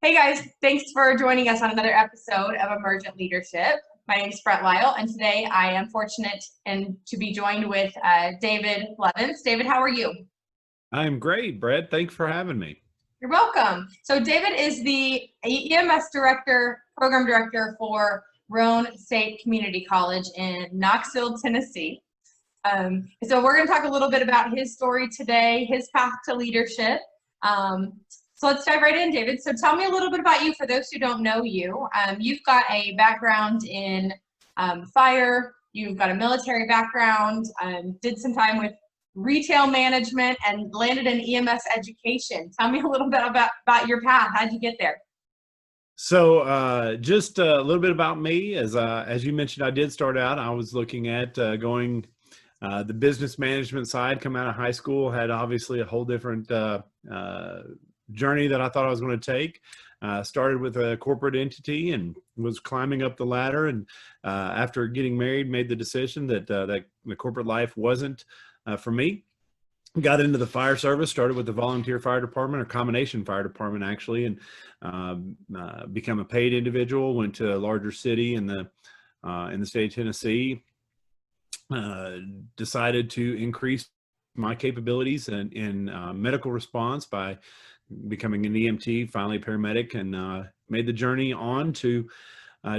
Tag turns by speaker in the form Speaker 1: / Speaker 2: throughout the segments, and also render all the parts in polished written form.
Speaker 1: Hey guys, thanks for joining us on another episode of Emergent Leadership. My name is Brett Lyle, and today I am fortunate to be joined with David Blevins. David, how are you?
Speaker 2: I'm great, Brett. Thanks for having me.
Speaker 1: You're welcome. So David is the EMS Program Director for Roane State Community College in Knoxville, Tennessee. So we're going to talk a little bit about his story today, his path to leadership. So let's dive right in, David. So tell me a little bit about you for those who don't know you. You've got a background in fire, you've got a military background, did some time with retail management, and landed in EMS education. Tell me a little bit about your path. How'd you get there?
Speaker 2: So just a little bit about me. As you mentioned, I did start out, I was looking at going the business management side. Come out of high school, had obviously a whole different journey that I thought I was going to take. Started with a corporate entity and was climbing up the ladder. And after getting married, made the decision that that the corporate life wasn't for me. Got into the fire service, started with the volunteer fire department, or combination fire department actually, and become a paid individual. Went to a larger city in the state of Tennessee. Decided to increase my capabilities in medical response by becoming an EMT, finally a paramedic, and made the journey on to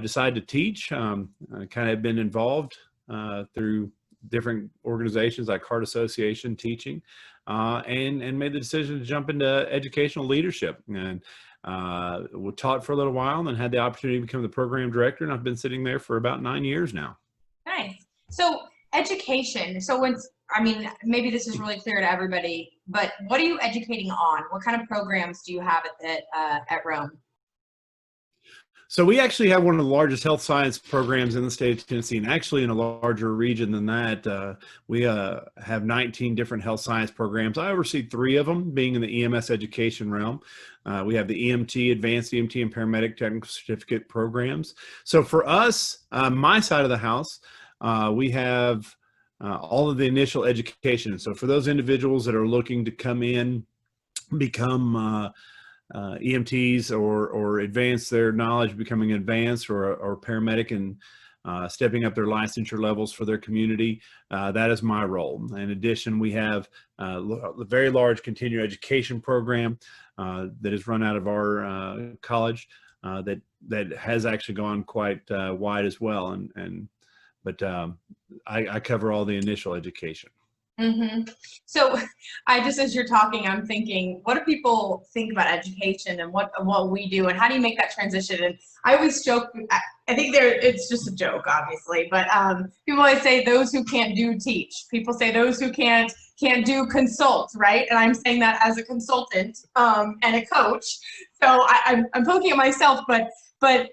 Speaker 2: decide to teach. Kind of been involved through different organizations like Heart Association teaching, and made the decision to jump into educational leadership. And we taught for a little while and then had the opportunity to become the program director, and I've been sitting there for about 9 years now.
Speaker 1: Nice. So education. So maybe this is really clear to everybody, but what are you educating on? What kind of programs do you have at Roane?
Speaker 2: So we actually have one of the largest health science programs in the state of Tennessee, and actually in a larger region than that. We have 19 different health science programs. I oversee 3 of them, being in the EMS education realm. We have the EMT, Advanced EMT, and Paramedic Technical Certificate programs. So for us, my side of the house, we have all of the initial education. So for those individuals that are looking to come in, become EMTs or advance their knowledge, becoming advanced or paramedic, and stepping up their licensure levels for their community, that is my role. In addition, we have a very large continuing education program that is run out of our college that has actually gone quite wide as well. But I cover all the initial education.
Speaker 1: Mm-hmm. So as you're talking, I'm thinking, what do people think about education and what we do, and how do you make that transition? And I always joke, I think it's just a joke, obviously, but people always say those who can't do teach. People say those who can't do consult, right? And I'm saying that as a consultant and a coach. So I'm poking at myself, but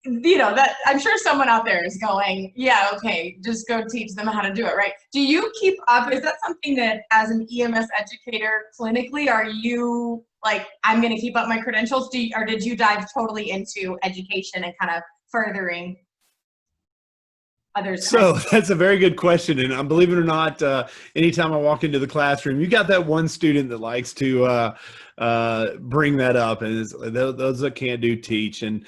Speaker 1: you know, that I'm sure someone out there is going, yeah, okay, just go teach them how to do it, right? Do you keep up? Is that something that as an EMS educator clinically, are you like, I'm going to keep up my credentials? Or did you dive totally into education and kind of furthering others?
Speaker 2: So that's a very good question. And believe it or not, anytime I walk into the classroom, you got that one student that likes to bring that up, and those that can't do teach. And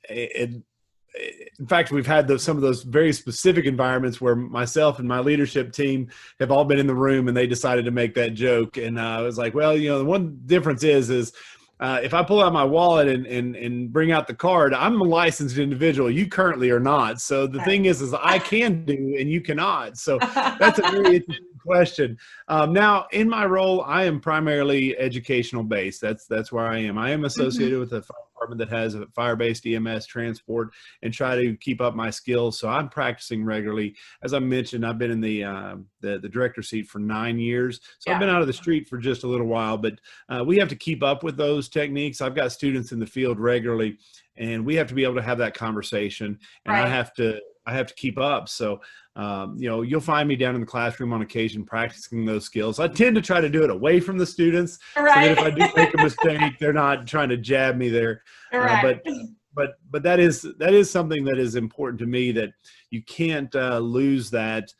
Speaker 2: in fact, we've had some of those very specific environments where myself and my leadership team have all been in the room, and they decided to make that joke. And I was like, well, you know, the one difference is if I pull out my wallet and bring out the card, I'm a licensed individual. You currently are not. So the thing is I can do and you cannot. So that's a very interesting question. Now, in my role, I am primarily educational based. That's where I am. I am associated with a fire department that has a fire-based EMS transport, and try to keep up my skills. So I'm practicing regularly. As I mentioned, I've been in the director seat for 9 years. So I've been out of the street for just a little while, but we have to keep up with those techniques. I've got students in the field regularly, and we have to be able to have that conversation, and I have to keep up. So, you know, you'll find me down in the classroom on occasion practicing those skills. I tend to try to do it away from the students, so that if I do make a mistake, they're not trying to jab me there. But that is something that is important to me, that you can't lose that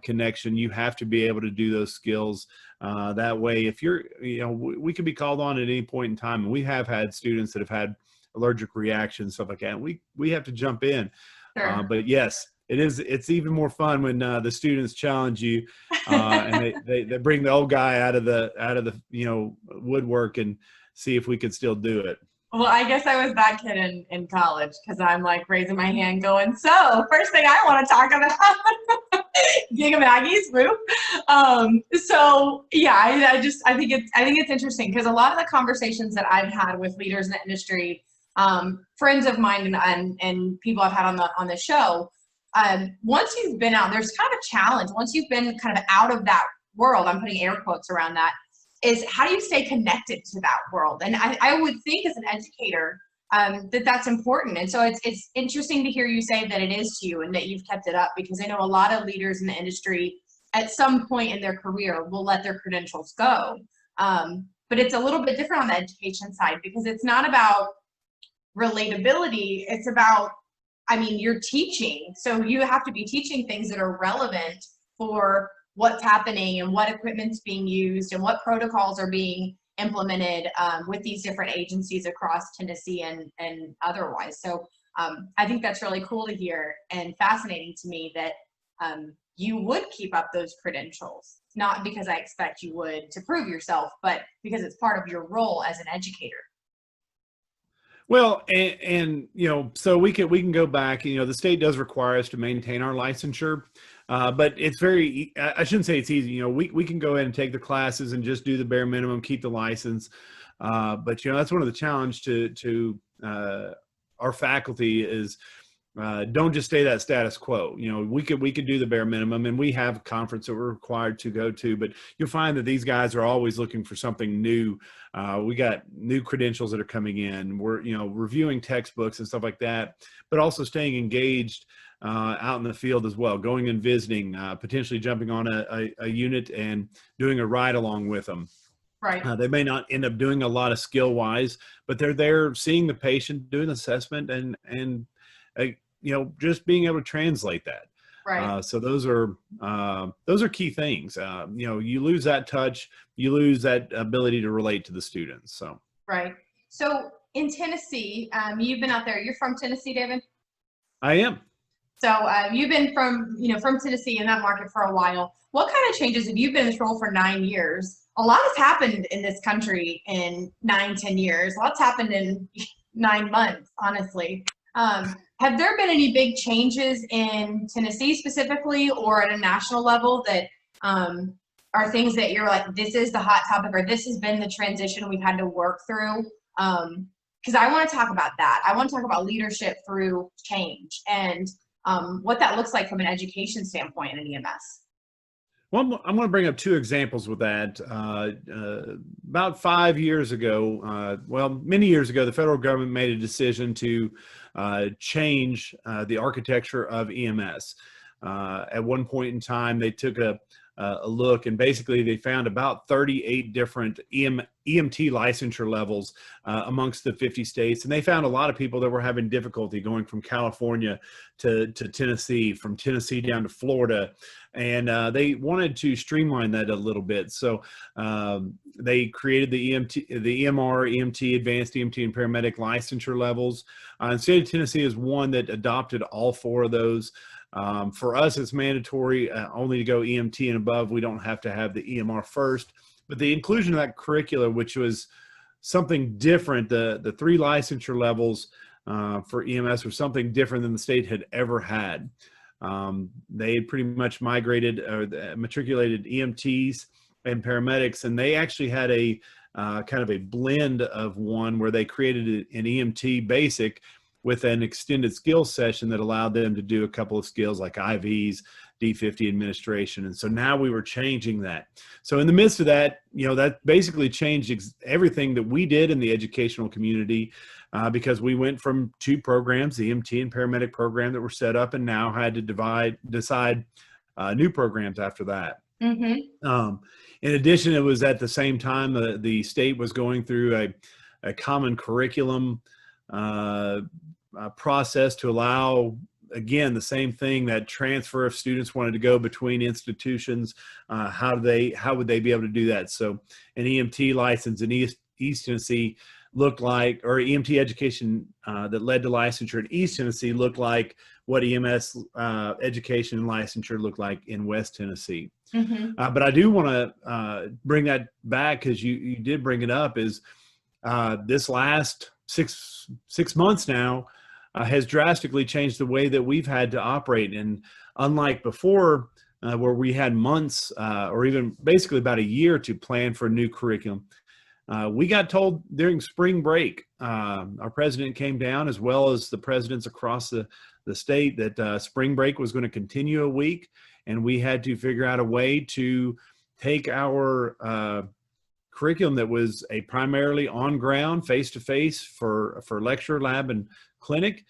Speaker 2: connection. You have to be able to do those skills. That way, if you're, we could be called on at any point in time. And we have had students that have had allergic reactions, stuff like that. And we have to jump in.
Speaker 1: Sure.
Speaker 2: But yes, it's even more fun when the students challenge you and they bring the old guy out of the woodwork and see if we could still do it.
Speaker 1: Well, I guess I was that kid in college, because I'm like raising my hand going, so first thing I want to talk about Gig of Maggie's woo. So yeah, I think it's interesting, because a lot of the conversations that I've had with leaders in the industry, friends of mine and people I've had on the show, once you've been out, there's kind of a challenge. Once you've been kind of out of that world, I'm putting air quotes around that, is how do you stay connected to that world? And I would think as an educator that's important. And so it's interesting to hear you say that it is to you and that you've kept it up, because I know a lot of leaders in the industry at some point in their career will let their credentials go. But it's a little bit different on the education side, because it's not about relatability. It's about, you're teaching. So you have to be teaching things that are relevant for what's happening and what equipment's being used and what protocols are being implemented with these different agencies across Tennessee and otherwise. So I think that's really cool to hear and fascinating to me that you would keep up those credentials, not because I expect you would to prove yourself, but because it's part of your role as an educator.
Speaker 2: Well, and so we can go back. The state does require us to maintain our licensure, but it's very, I shouldn't say it's easy. We can go ahead and take the classes and just do the bare minimum, keep the license. But that's one of the challenge to our faculty is don't just stay that status quo. We could do the bare minimum, and we have a conference that we're required to go to, but you'll find that these guys are always looking for something new. We got new credentials that are coming in. We're, reviewing textbooks and stuff like that, but also staying engaged out in the field as well, going and visiting, potentially jumping on a unit and doing a ride along with them.
Speaker 1: Right.
Speaker 2: They may not end up doing a lot of skill wise, but they're there seeing the patient, doing assessment, and just being able to translate that.
Speaker 1: Right.
Speaker 2: So those are key things. You lose that touch, you lose that ability to relate to the students. So.
Speaker 1: Right. So in Tennessee, you've been out there. You're from Tennessee, David?
Speaker 2: I am.
Speaker 1: So you've been from Tennessee in that market for a while. What kind of changes, if you've been in this role for 9 years, a lot has happened in this country in 9-10 years. A lot's happened in 9 months, honestly. Have there been any big changes in Tennessee specifically, or at a national level, that are things that you're like, this is the hot topic, or this has been the transition we've had to work through? Because I want to talk about that. I want to talk about leadership through change and what that looks like from an education standpoint in EMS.
Speaker 2: Well, I'm going to bring up 2 examples with that. About 5 years ago, many years ago, the federal government made a decision to change the architecture of EMS. At one point in time, they took a look, and basically they found about 38 different EMT licensure levels amongst the 50 states. And they found a lot of people that were having difficulty going from California to Tennessee, from Tennessee down to Florida. And they wanted to streamline that a little bit. So they created the EMR, EMT, advanced EMT, and paramedic licensure levels. And the state of Tennessee is one that adopted all 4 of those. For us, it's mandatory only to go EMT and above. We don't have to have the EMR first. But the inclusion of that curricula, which was something different, the 3 licensure levels for EMS were something different than the state had ever had. They had pretty much matriculated EMTs and paramedics, and they actually had a kind of a blend of one where they created an EMT basic with an extended skills session that allowed them to do a couple of skills like IVs, D50 administration. And so now we were changing that. So in the midst of that, that basically changed everything that we did in the educational community because we went from 2 programs, the EMT and paramedic program that were set up, and now had to decide new programs after that. Mm-hmm. In addition, it was at the same time the state was going through a common curriculum process to allow again, the same thing, that transfer, if students wanted to go between institutions, how would they be able to do that? So an EMT license in East Tennessee looked like, or EMT education that led to licensure in East Tennessee looked like what EMS education and licensure looked like in West Tennessee.
Speaker 1: Mm-hmm.
Speaker 2: But I do want to bring that back, because you did bring it up, is this last six months now has drastically changed the way that we've had to operate. And unlike before, where we had months or even basically about a year to plan for a new curriculum, we got told during spring break, our president came down, as well as the presidents across the state, that spring break was going to continue a week, and we had to figure out a way to take our curriculum that was a primarily on ground, face-to-face for lecture, lab, and clinic,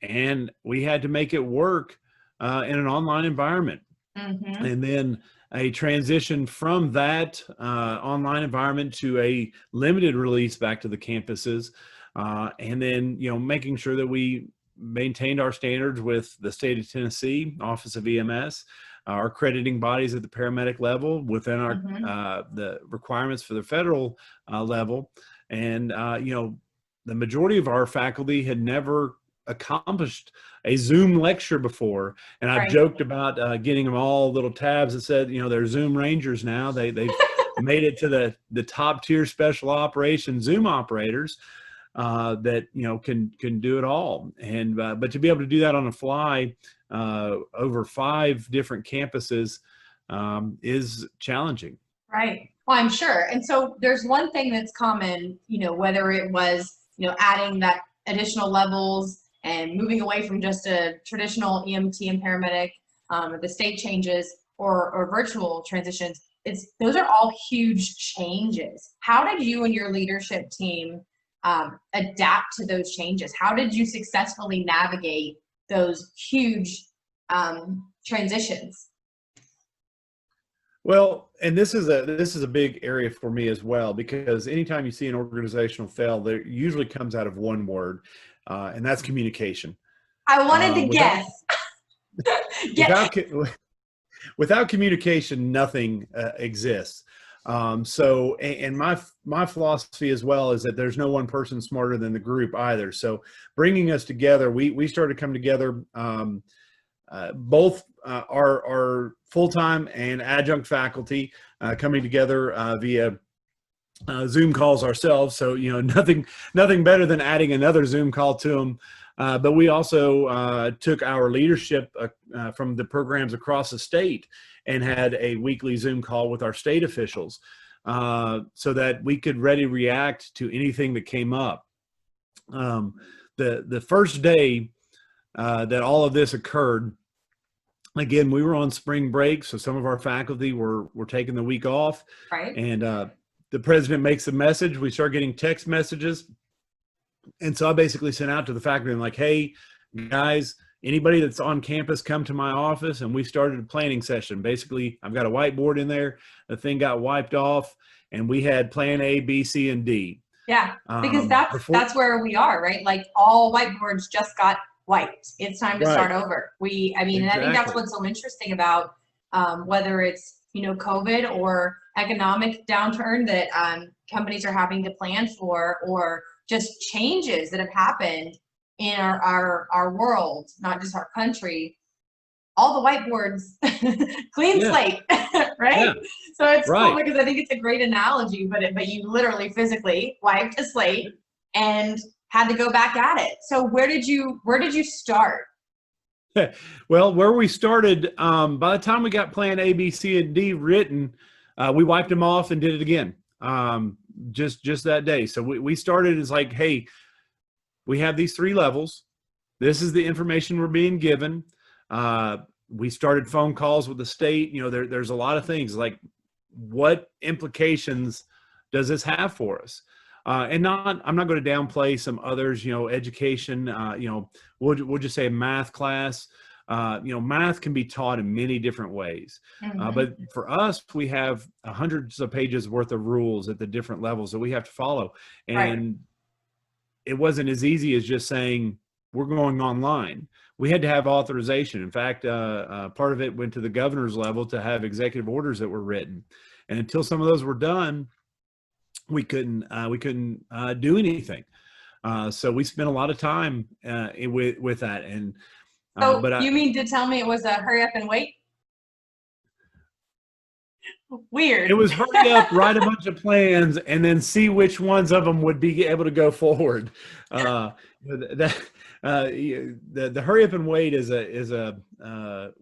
Speaker 2: and we had to make it work in an online environment.
Speaker 1: Mm-hmm.
Speaker 2: And then a transition from that online environment to a limited release back to the campuses, and then making sure that we maintained our standards with the state of Tennessee Office of EMS, our accrediting bodies at the paramedic level, within our
Speaker 1: Mm-hmm.
Speaker 2: the requirements for the federal level. And the majority of our faculty had never accomplished a Zoom lecture before, and I've
Speaker 1: Right.
Speaker 2: joked about getting them all little tabs that said, they're Zoom Rangers now. They've made it to the top tier special operations Zoom operators that can do it all. And but to be able to do that on the fly over 5 different campuses is challenging.
Speaker 1: Right. Well, I'm sure. And so there's one thing that's common, whether it was, adding that additional levels and moving away from just a traditional EMT and paramedic, the state changes or virtual transitions, those are all huge changes. How did you and your leadership team adapt to those changes? How did you successfully navigate those huge transitions?
Speaker 2: Well, and this is a big area for me as well, because anytime you see an organizational fail, there usually comes out of one word, and that's communication.
Speaker 1: I wanted to guess.
Speaker 2: Without communication, nothing exists. So, and my philosophy as well is that there's no one person smarter than the group either. So bringing us together, we started to come together, both our full-time and adjunct faculty coming together via Zoom calls ourselves. So, nothing better than adding another Zoom call to them. But we also took our leadership from the programs across the state and had a weekly Zoom call with our state officials so that we could ready react to anything that came up. The first day that all of this occurred, again, we were on spring break, so some of our faculty were taking the week off.
Speaker 1: Right.
Speaker 2: And the president makes a message. We start getting text messages. And so I basically sent out to the faculty, and like, hey, guys, anybody that's on campus, come to my office. And we started a planning session. Basically, I've got a whiteboard in there. The thing got wiped off, and we had plan A, B, C, and D.
Speaker 1: Yeah, because that's where we are, right? Like, all whiteboards just got wiped. It's time to start over. And I think that's what's so interesting about whether it's, COVID or economic downturn that companies are having to plan for, or just changes that have happened in our world, not just our country. All the whiteboards, clean slate, right? Yeah. So it's cool because I think it's a great analogy, but you literally physically wiped a slate and had to go back at it. So where did you start?
Speaker 2: Well, where we started, by the time we got plan A, B, C, and D written, we wiped them off and did it again. Just that day. So we started as like, hey, we have these 3 levels. This is the information we're being given. We started phone calls with the state. There's a lot of things like, what implications does this have for us? I'm not going to downplay some others, education, we'll just say math class. Math can be taught in many different ways.
Speaker 1: Mm-hmm.
Speaker 2: But for us, we have hundreds of pages worth of rules at the different levels that we have to follow. And it wasn't as easy as just saying, we're going online. we had to have authorization. In fact, part of it went to the governor's level to have executive orders that were written. And until some of those were done, we couldn't do anything. So we spent a lot of time with that. And
Speaker 1: So you mean to tell me it was a hurry up and wait? Weird.
Speaker 2: It was hurry up, write a bunch of plans, and then see which ones of them would be able to go forward. The hurry up and wait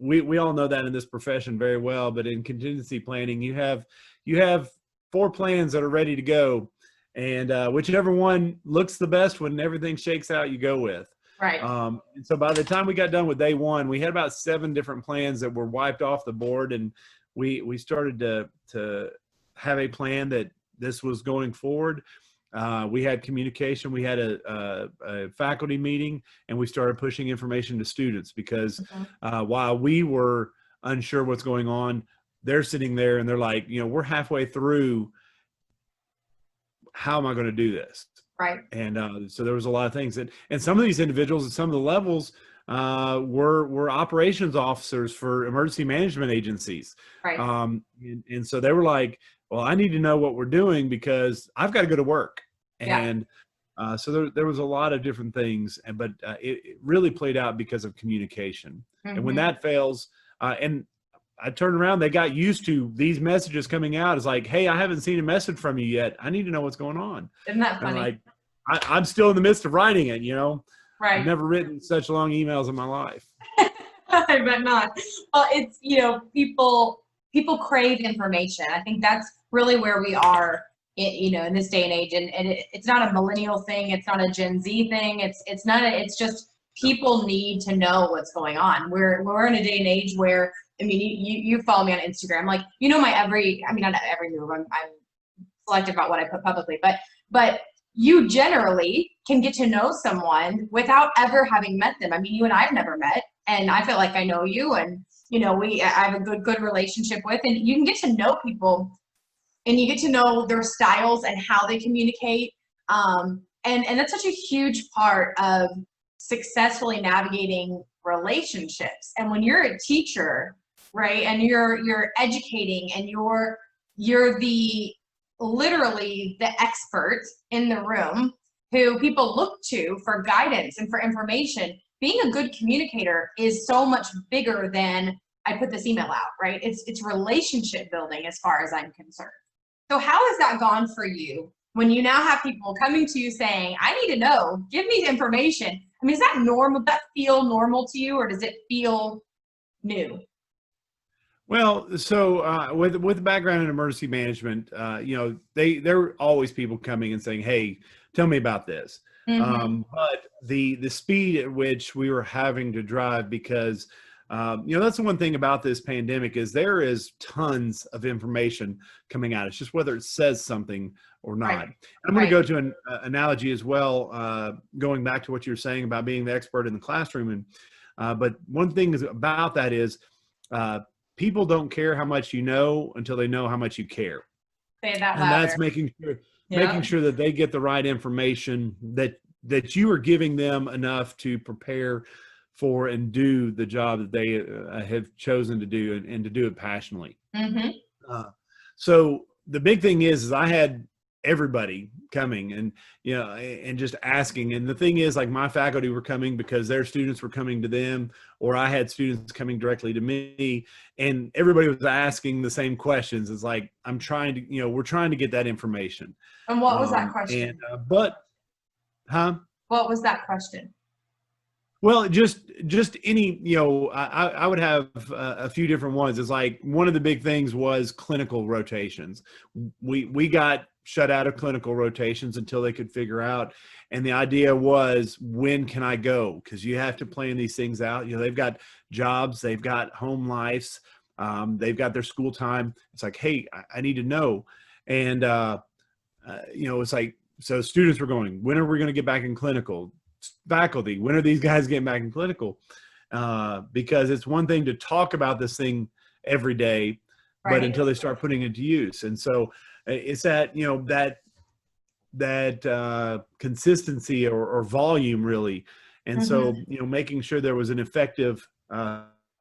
Speaker 2: we all know that in this profession very well. But in contingency planning, you have 4 plans that are ready to go, and whichever one looks the best when everything shakes out, you go with.
Speaker 1: Right.
Speaker 2: And so by the time we got done with day 1, we had about 7 different plans that were wiped off the board, and we started to have a plan that this was going forward. We had communication. We had a faculty meeting, and we started pushing information to students because while we were unsure what's going on, they're sitting there and they're like, we're halfway through. How am I going to do this?
Speaker 1: Right.
Speaker 2: And so there was a lot of things, and some of these individuals at some of the levels were operations officers for emergency management agencies.
Speaker 1: Right.
Speaker 2: And so they were like, well, I need to know what we're doing because I've got to go to work. And so there was a lot of different things, but it really played out because of communication. And when that fails, and I turned around, they got used to these messages coming out. It's like, hey, I haven't seen a message from you yet. I need to know what's going on.
Speaker 1: Isn't that funny?
Speaker 2: Like, I'm still in the midst of writing it,
Speaker 1: Right.
Speaker 2: I've never written such long emails in my life.
Speaker 1: I bet not. Well, it's, people crave information. I think that's really where we are, in this day and age. And it's not a millennial thing. It's not a Gen Z thing. It's just people need to know what's going on. We're in a day and age where, you follow me on Instagram, like, not every move. I'm selective about what I put publicly, but you generally can get to know someone without ever having met them. You and I have never met, and I feel like I know you, and I have a good relationship with, and you can get to know people, and you get to know their styles and how they communicate, and that's such a huge part of successfully navigating relationships. And when you're a teacher, right, and you're educating, and you're literally the expert in the room who people look to for guidance and for information, being a good communicator is so much bigger than I put this email out, right? It's relationship building as far as I'm concerned. So how has that gone for you when you now have people coming to you saying, I need to know, give me the information? Is that normal? Does that feel normal to you, or does it feel new?
Speaker 2: Well, so with the background in emergency management, there were always people coming and saying, "Hey, tell me about this." But the speed at which we were having to drive, because that's the one thing about this pandemic is there is tons of information coming out. It's just whether it says something or not. Right. I'm going to go to an analogy as well, going back to what you're saying about being the expert in the classroom. But one thing about that is people don't care how much you know until they know how much you care.
Speaker 1: Say that louder.
Speaker 2: And that's making sure that they get the right information, that you are giving them enough to prepare for and do the job that they have chosen to do, and to do it passionately. So the big thing is I had everybody coming and just asking, and the thing is, like, my faculty were coming because their students were coming to them, or I had students coming directly to me, and everybody was asking the same questions. It's like, we're trying to get that information.
Speaker 1: And what was that question?
Speaker 2: What
Speaker 1: was that question?
Speaker 2: Well, just any, I would have a few different ones. It's like, one of the big things was clinical rotations. We got shut out of clinical rotations until they could figure out. And the idea was, when can I go? Because you have to plan these things out. They've got jobs, they've got home lives, they've got their school time. It's like, hey, I need to know. And, it's like, so students were going, when are we going to get back in clinical? Faculty, when are these guys getting back in clinical? Because it's one thing to talk about this thing every day, but until they start putting it to use. And so it's that, that consistency or volume, really. And so, making sure there was an effective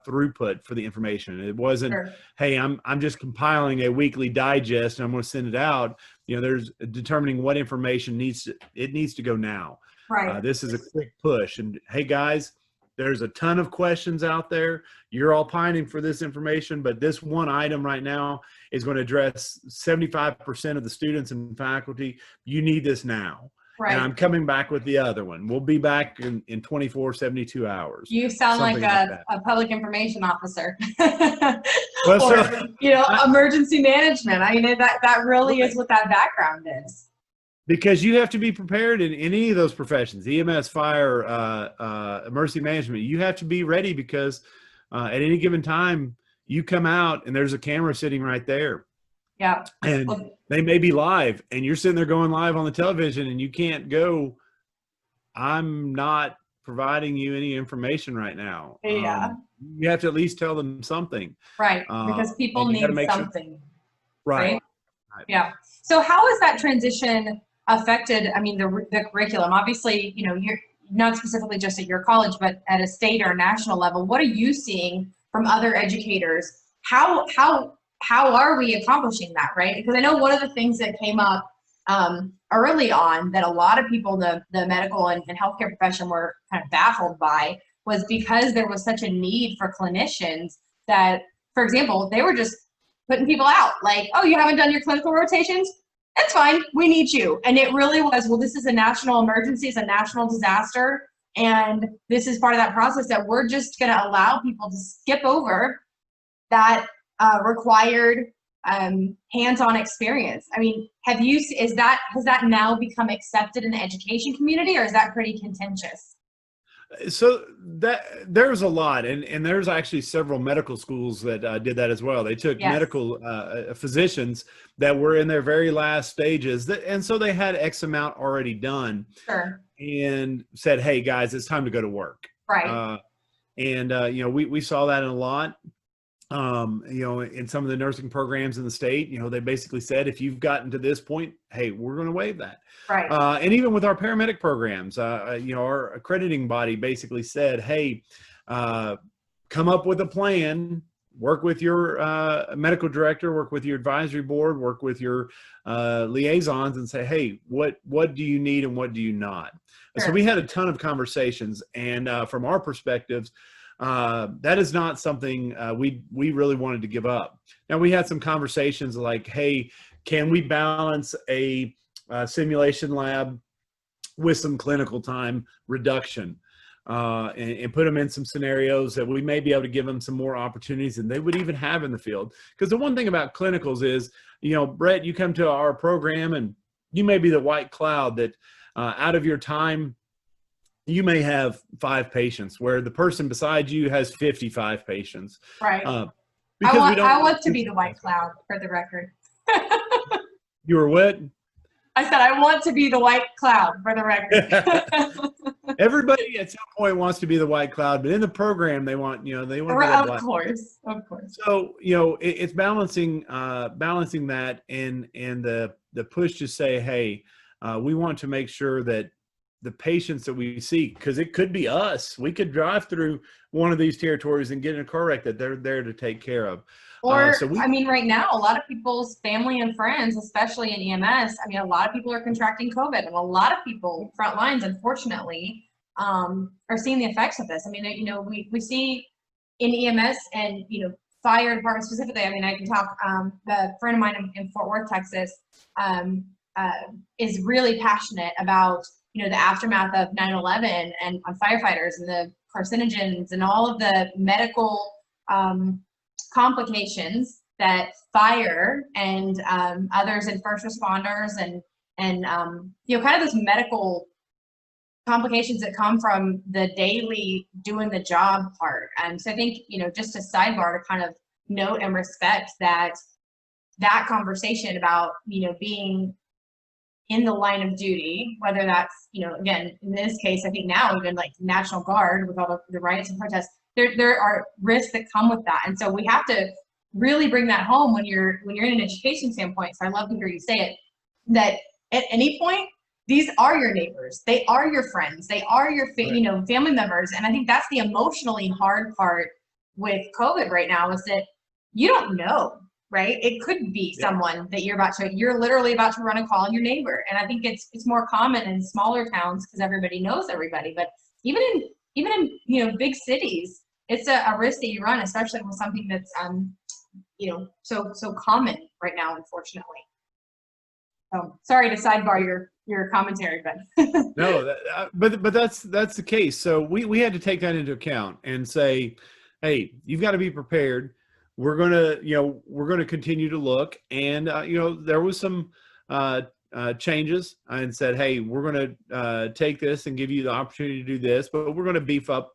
Speaker 2: throughput for the information. It wasn't,
Speaker 1: Sure.
Speaker 2: hey, I'm just compiling a weekly digest and I'm going to send it out. There's determining what information needs to go now.
Speaker 1: Right.
Speaker 2: This is a quick push. And hey, guys, there's a ton of questions out there. You're all pining for this information, but this one item right now is going to address 75% of the students and faculty. You need this now.
Speaker 1: Right.
Speaker 2: And I'm coming back with the other one. We'll be back in 24, 72 hours.
Speaker 1: You sound like
Speaker 2: that.
Speaker 1: a public information officer.
Speaker 2: Well,
Speaker 1: or, emergency management. I mean, that really is what that background is.
Speaker 2: Because you have to be prepared in any of those professions, EMS, fire, emergency management. You have to be ready because at any given time, you come out and there's a camera sitting right there.
Speaker 1: Yeah.
Speaker 2: And they may be live and you're sitting there going live on the television and you can't go, I'm not providing you any information right now.
Speaker 1: Yeah.
Speaker 2: You have to at least tell them something.
Speaker 1: Right. Because people need something.
Speaker 2: Right.
Speaker 1: Yeah. So how has that transition affected, I mean, the curriculum? Obviously, you're not specifically just at your college, but at a state or national level. What are you seeing from other educators? How are we accomplishing that, right? Because I know one of the things that came up early on that a lot of people, the medical and healthcare profession, were kind of baffled by was because there was such a need for clinicians that, for example, they were just putting people out. Like, oh, you haven't done your clinical rotations? That's fine. We need you. And it really was, well, this is a national emergency. It's a national disaster. And this is part of that process that we're just going to allow people to skip over that required hands-on experience. I mean, has that now become accepted in the education community, or is that pretty contentious?
Speaker 2: So there's a lot, and there's actually several medical schools that did that as well. They took medical physicians that were in their very last stages, and so they had X amount already done.
Speaker 1: Sure.
Speaker 2: And said, hey guys, it's time to go to work.
Speaker 1: Right.
Speaker 2: We saw that in a lot. In some of the nursing programs in the state, they basically said, if you've gotten to this point, hey, we're going to waive that.
Speaker 1: Right.
Speaker 2: And even with our paramedic programs, our accrediting body basically said, hey, come up with a plan, work with your medical director, work with your advisory board, work with your liaisons, and say, hey, what do you need and what do you not? Sure. So we had a ton of conversations, and from our perspectives, that is not something we really wanted to give up. Now, we had some conversations like, hey, can we balance a simulation lab with some clinical time reduction and put them in some scenarios that we may be able to give them some more opportunities than they would even have in the field. Because the one thing about clinicals is, Brett, you come to our program and you may be the white cloud that out of your time, you may have 5 patients where the person beside you has 55 patients.
Speaker 1: Right. I want to be the white cloud, for the record.
Speaker 2: You were what?
Speaker 1: I said, I want to be the white cloud, for the record.
Speaker 2: Everybody at some point wants to be the white cloud, but in the program, they want to be the black.
Speaker 1: Of course.
Speaker 2: So, it's balancing that and the push to say, hey, we want to make sure that the patients that we see, because it could be us. We could drive through one of these territories and get in a car wreck that they're there to take care of.
Speaker 1: Or, right now, a lot of people's family and friends, especially in EMS, a lot of people are contracting COVID, and a lot of people, front lines, unfortunately, are seeing the effects of this. We see in EMS and, fire department specifically, I can talk, the friend of mine in Fort Worth, Texas, is really passionate about the aftermath of 9/11 and on firefighters and the carcinogens and all of the medical complications that fire and others and first responders and kind of those medical complications that come from the daily doing the job part. So I think, just a sidebar to kind of note and respect that conversation about, being in the line of duty, whether that's, again, in this case, I think now even like National Guard with all the riots and protests, there are risks that come with that. And so we have to really bring that home when you're in an education standpoint. So I love to hear you say it, that at any point, these are your neighbors. They are your friends. They are your, family members. And I think that's the emotionally hard part with COVID right now, is that you don't know, right? It could be someone that you're literally about to run a call on your neighbor. And I think it's more common in smaller towns because everybody knows everybody. But even in big cities, it's a risk that you run, especially with something that's so common right now, unfortunately. So sorry to sidebar your commentary, but
Speaker 2: No, but that's the case. So we had to take that into account and say, hey, you've got to be prepared. We're gonna continue to look, and there was some changes, and said, hey, we're gonna take this and give you the opportunity to do this, but we're gonna beef up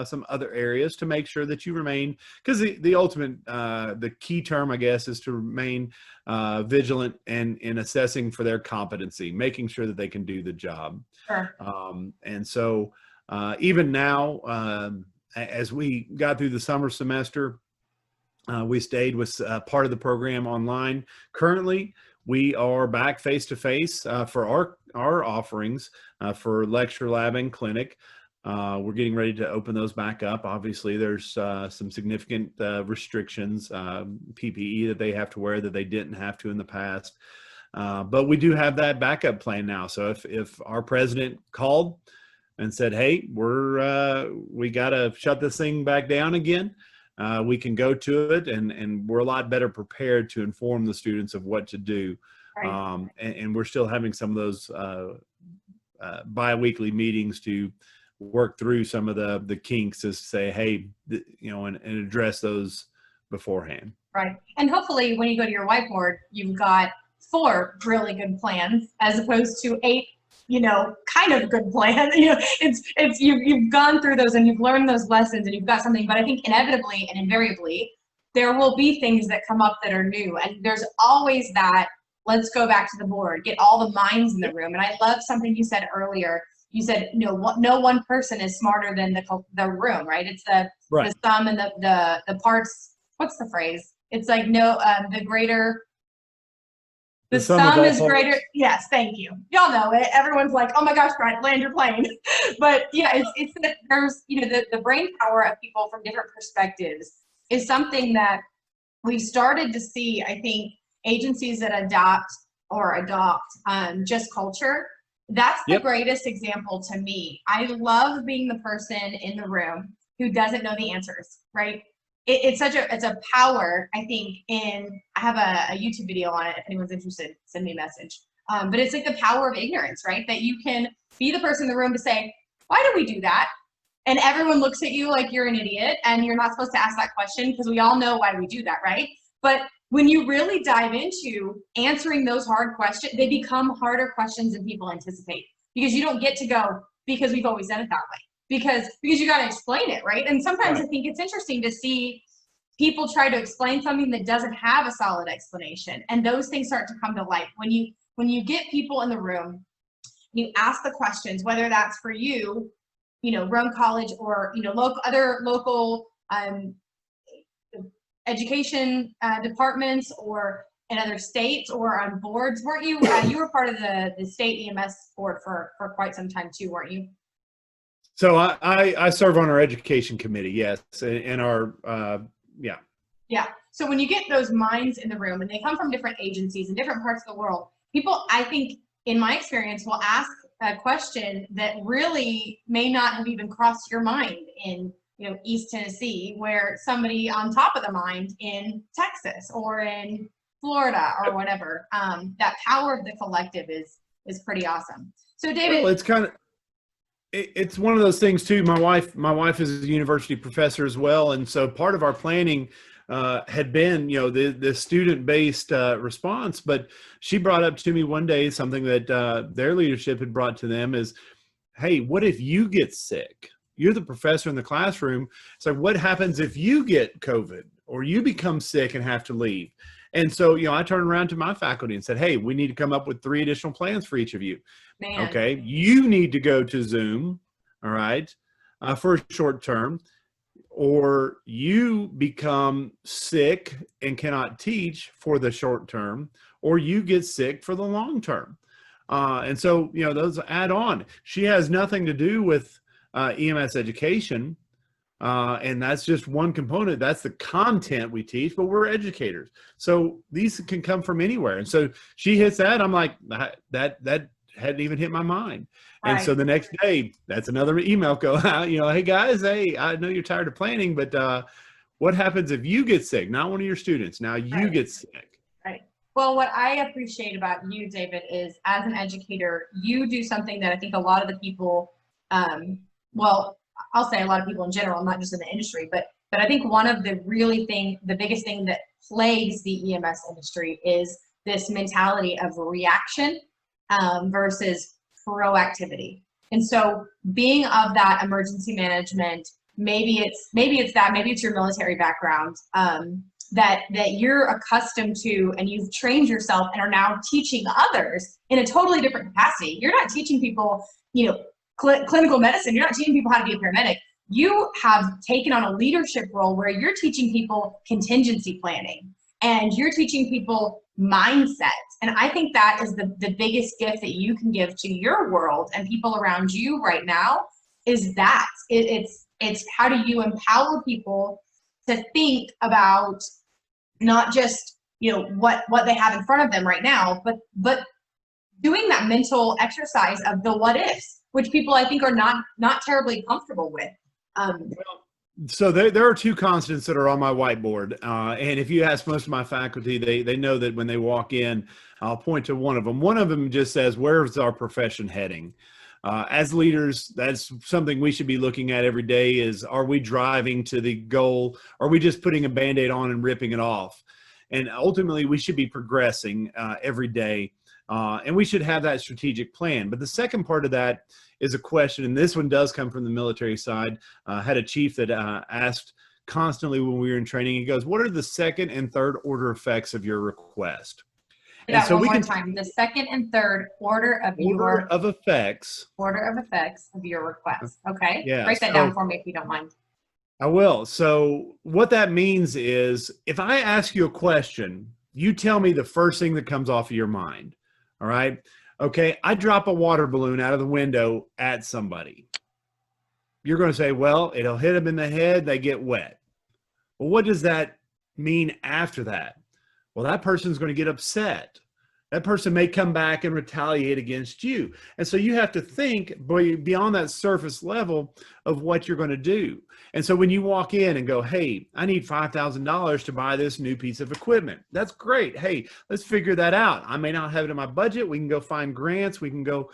Speaker 2: some other areas to make sure that you remain, because the ultimate the key term, I guess, is to remain vigilant and in assessing for their competency, making sure that they can do the job.
Speaker 1: Sure.
Speaker 2: And so even now, as we got through the summer semester, we stayed with part of the program online. Currently, we are back face-to-face for our offerings for lecture, lab, and clinic. We're getting ready to open those back up. Obviously, there's some significant restrictions, PPE that they have to wear that they didn't have to in the past. But we do have that backup plan now. So if our president called and said, hey, we got to shut this thing back down again, we can go to it, and we're a lot better prepared to inform the students of what to do. Right. And we're still having some of those bi-weekly meetings to work through some of the kinks, to say, hey, and address those beforehand. Right.
Speaker 1: And hopefully when you go to your whiteboard, you've got 4 really good plans as opposed to 8 kind of good plan. It's you've gone through those and you've learned those lessons and you've got something. But I think inevitably and invariably, there will be things that come up that are new. And there's always that, let's go back to the board, get all the minds in the room. And I love something you said earlier. You said, no one person is smarter than the room, right? It's the sum and the parts. What's the phrase? It's like, the sum is greater. Yes, thank you. Y'all know it. Everyone's like, oh my gosh, Brian, land your plane. But it's that there's, the brain power of people from different perspectives is something that we've started to see. I think agencies that adopt just culture, that's the greatest example to me. I love being the person in the room who doesn't know the answers, right? It's a power, I think, I have a YouTube video on it. If anyone's interested, send me a message. But it's like the power of ignorance, right? That you can be the person in the room to say, why do we do that? And everyone looks at you like you're an idiot and you're not supposed to ask that question, because we all know why we do that, right? But when you really dive into answering those hard questions, they become harder questions than people anticipate, because you don't get to go, because we've always done it that way. Because you got to explain it, right? And sometimes I think it's interesting to see people try to explain something that doesn't have a solid explanation, and those things start to come to light when you get people in the room. You ask the questions, whether that's for you, Roane College, or other local education departments, or in other states, or on boards. Weren't you? You were part of the state EMS board for quite some time too, weren't you?
Speaker 2: So I serve on our education committee, yes, and our
Speaker 1: Yeah. So when you get those minds in the room, and they come from different agencies in different parts of the world, people, I think, in my experience, will ask a question that really may not have even crossed your mind in East Tennessee, where somebody on top of the mind in Texas or in Florida or whatever. That power of the collective is pretty awesome. So David,
Speaker 2: well, it's one of those things too. My wife is a university professor as well, and so part of our planning had been the student-based response. But she brought up to me one day something that their leadership had brought to them is, hey, what if you get sick? You're the professor in the classroom. So what happens if you get COVID or you become sick and have to leave? And so, I turned around to my faculty and said, hey, we need to come up with 3 additional plans for each of you. Man. Okay, you need to go to Zoom, all right, for a short term, or you become sick and cannot teach for the short term, or you get sick for the long term. And so, those add on. She has nothing to do with EMS education. And that's just one component. That's the content we teach, but we're educators. So these can come from anywhere. And so she hits that. I'm like, that hadn't even hit my mind. And so the next day, that's another email go out, hey guys, hey, I know you're tired of planning, but what happens if you get sick? Not one of your students. Now you get sick.
Speaker 1: Right. Well, what I appreciate about you, David, is as an educator, you do something that I think a lot of the people, well, I'll say a lot of people in general, not just in the industry, but I think one of the the biggest thing that plagues the EMS industry is this mentality of reaction versus proactivity. And so being of that emergency management, maybe it's your military background, that you're accustomed to, and you've trained yourself and are now teaching others in a totally different capacity. You're not teaching people, clinical medicine. You're not teaching people how to be a paramedic. You have taken on a leadership role where you're teaching people contingency planning and you're teaching people mindset. And I think that is the biggest gift that you can give to your world and people around you right now, is that it's how do you empower people to think about not just, what they have in front of them right now, but doing that mental exercise of the what ifs, which people I think are not terribly comfortable with.
Speaker 2: So there are two constants that are on my whiteboard. And if you ask most of my faculty, they know that when they walk in, I'll point to one of them. One of them just says, where's our profession heading? As leaders, that's something we should be looking at every day is, are we driving to the goal? Are we just putting a Band-Aid on and ripping it off? And ultimately, we should be progressing every day. And we should have that strategic plan. But the second part of that is a question, and this one does come from the military side. Had a chief that asked constantly when we were in training, he goes, what are the second and third order effects of your request?
Speaker 1: And so one more time, the second and third order of effects of your request. Okay.
Speaker 2: Yeah.
Speaker 1: Write that down for me if you don't mind.
Speaker 2: I will. So what that means is, if I ask you a question, you tell me the first thing that comes off of your mind. All right. Okay. I drop a water balloon out of the window at somebody. You're going to say, well, it'll hit them in the head. They get wet. Well, what does that mean after that? Well, that person's going to get upset. That person may come back and retaliate against you. And so you have to think beyond that surface level of what you're going to do. And so when you walk in and go, hey, I need $5,000 to buy this new piece of equipment. That's great. Hey, let's figure that out. I may not have it in my budget. We can go find grants. We can go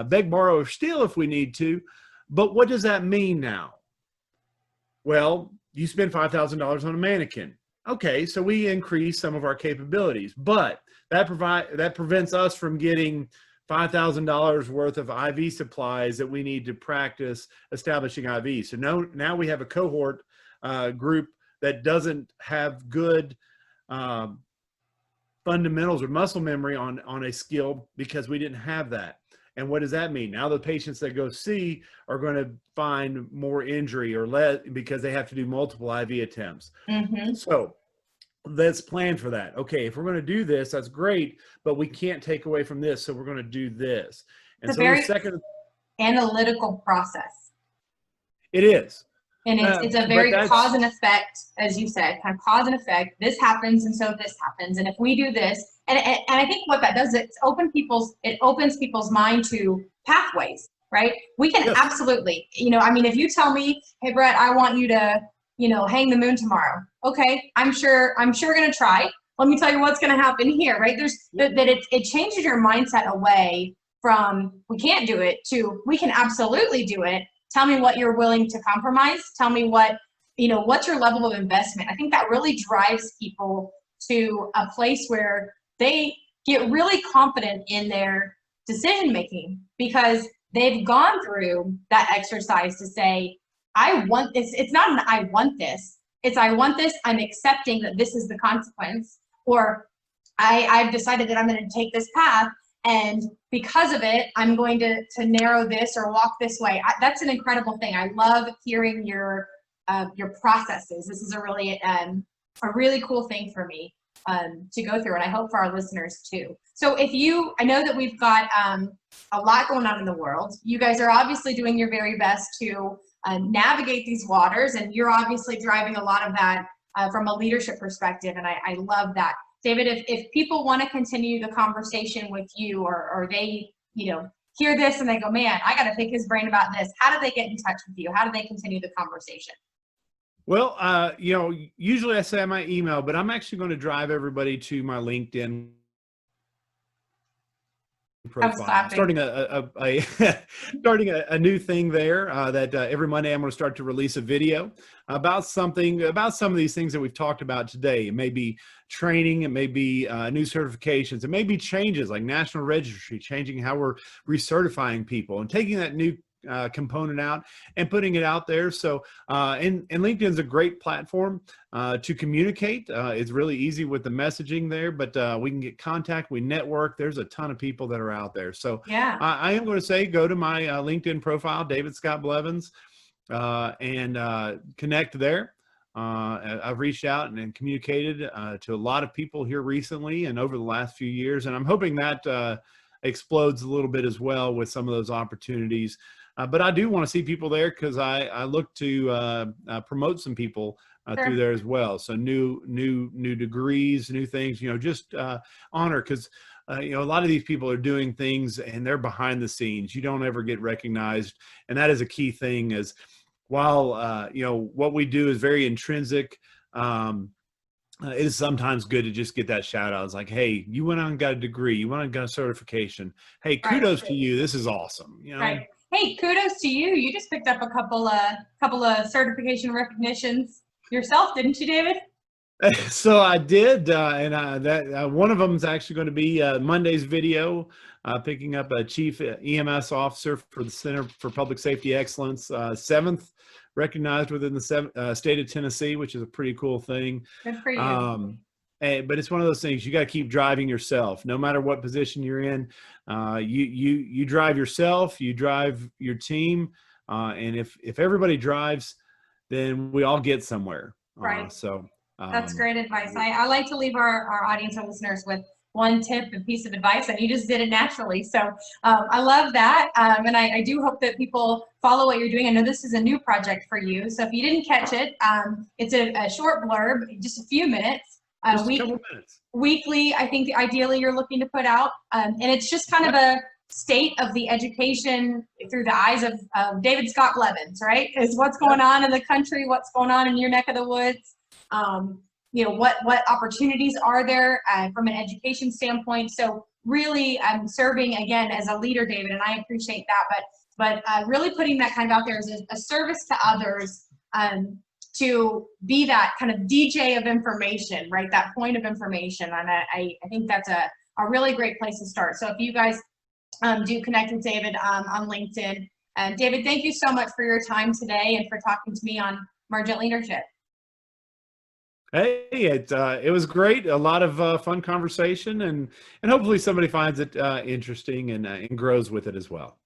Speaker 2: beg, borrow, or steal if we need to. But what does that mean now? Well, you spend $5,000 on a mannequin. Okay, so we increase some of our capabilities, but that prevents us from getting $5,000 worth of IV supplies that we need to practice establishing IVs. So now we have a cohort group that doesn't have good fundamentals or muscle memory on a skill because we didn't have that. And what does that mean? Now the patients that go see are going to find more injury or less because they have to do multiple IV attempts. Mm-hmm. So let's plan for that. Okay, if we're going to do this, that's great, but we can't take away from this, so we're going to do this. And
Speaker 1: it's a very analytical process.
Speaker 2: It is.
Speaker 1: And it's a very cause and effect, as you said, kind of cause and effect. This happens, and so this happens. And if we do this, and I think what that does, it opens people's mind to pathways, right? We can absolutely, if you tell me, hey, Brett, I want you to, hang the moon tomorrow. Okay, I'm sure going to try. Let me tell you what's going to happen here, right? It changes your mindset away from we can't do it to we can absolutely do it. Tell me what you're willing to compromise. Tell me what's your level of investment. I think that really drives people to a place where they get really confident in their decision making because they've gone through that exercise to say, I want this. It's not an I want this. It's I want this. I'm accepting that this is the consequence, or I've decided that I'm going to take this path. And because of it, I'm going to narrow this or walk this way. That's an incredible thing. I love hearing your processes. This is a really cool thing for me. to go through, and I hope for our listeners too. So I know that we've got a lot going on in the world. You guys are obviously doing your very best to navigate these waters, and you're obviously driving a lot of that from a leadership perspective, and I love that. David, if people want to continue the conversation with you, or they, hear this and they go, man, I got to pick his brain about this, how do they get in touch with you? How do they continue the conversation?
Speaker 2: Well, usually I say my email, but I'm actually going to drive everybody to my LinkedIn profile. I'm starting starting a new thing there that every Monday I'm going to start to release a video about some of these things that we've talked about today. It may be training, it may be new certifications, it may be changes like national registry, changing how we're recertifying people and taking that new component out and putting it out there. So and LinkedIn is a great platform to communicate. It's really easy with the messaging there, but we can get contact, we network. There's a ton of people that are out there. So
Speaker 1: yeah,
Speaker 2: I am going to say, go to my LinkedIn profile, David Scott Blevins, and connect there. I've reached out and communicated to a lot of people here recently and over the last few years, and I'm hoping that explodes a little bit as well with some of those opportunities. But I do want to see people there because I look to promote some people through there as well. So new degrees, new things, just honor, because a lot of these people are doing things and they're behind the scenes. You don't ever get recognized, and that is a key thing. Is while what we do is very intrinsic. It is sometimes good to just get that shout out. It's like, hey, you went on and got a degree, you went on and got a certification. Hey, kudos to you. This is awesome.
Speaker 1: Right. Hey, kudos to you. You just picked up a couple of certification recognitions yourself, didn't you, David?
Speaker 2: So I did, and that one of them is actually going to be Monday's video, picking up a chief EMS officer for the Center for Public Safety Excellence, 7th recognized within the state of Tennessee, which is a pretty cool thing.
Speaker 1: Good for you.
Speaker 2: But it's one of those things you got to keep driving yourself, no matter what position you're in. You drive yourself, you drive your team, and if everybody drives, then we all get somewhere.
Speaker 1: Right.
Speaker 2: So
Speaker 1: that's great advice. I like to leave our audience and listeners with one tip and piece of advice, and you just did it naturally. So I love that, and I do hope that people follow what you're doing. I know this is a new project for you, so if you didn't catch it, it's a short blurb, just a few minutes.
Speaker 2: Just a couple minutes.
Speaker 1: Weekly, I think ideally you're looking to put out, and it's just kind of a state of the education through the eyes of David Scott Blevins, right? Is what's going on in the country, what's going on in your neck of the woods. What opportunities are there from an education standpoint. So really serving again as a leader, David, and I appreciate that, but really putting that kind of out there as a service to others, to be that kind of DJ of information, right? That point of information. And I think that's a really great place to start. So if you guys do connect with David on LinkedIn. David, thank you so much for your time today and for talking to me on Emergent Leadership.
Speaker 2: Hey, it was great. A lot of fun conversation, and hopefully somebody finds it interesting and grows with it as well.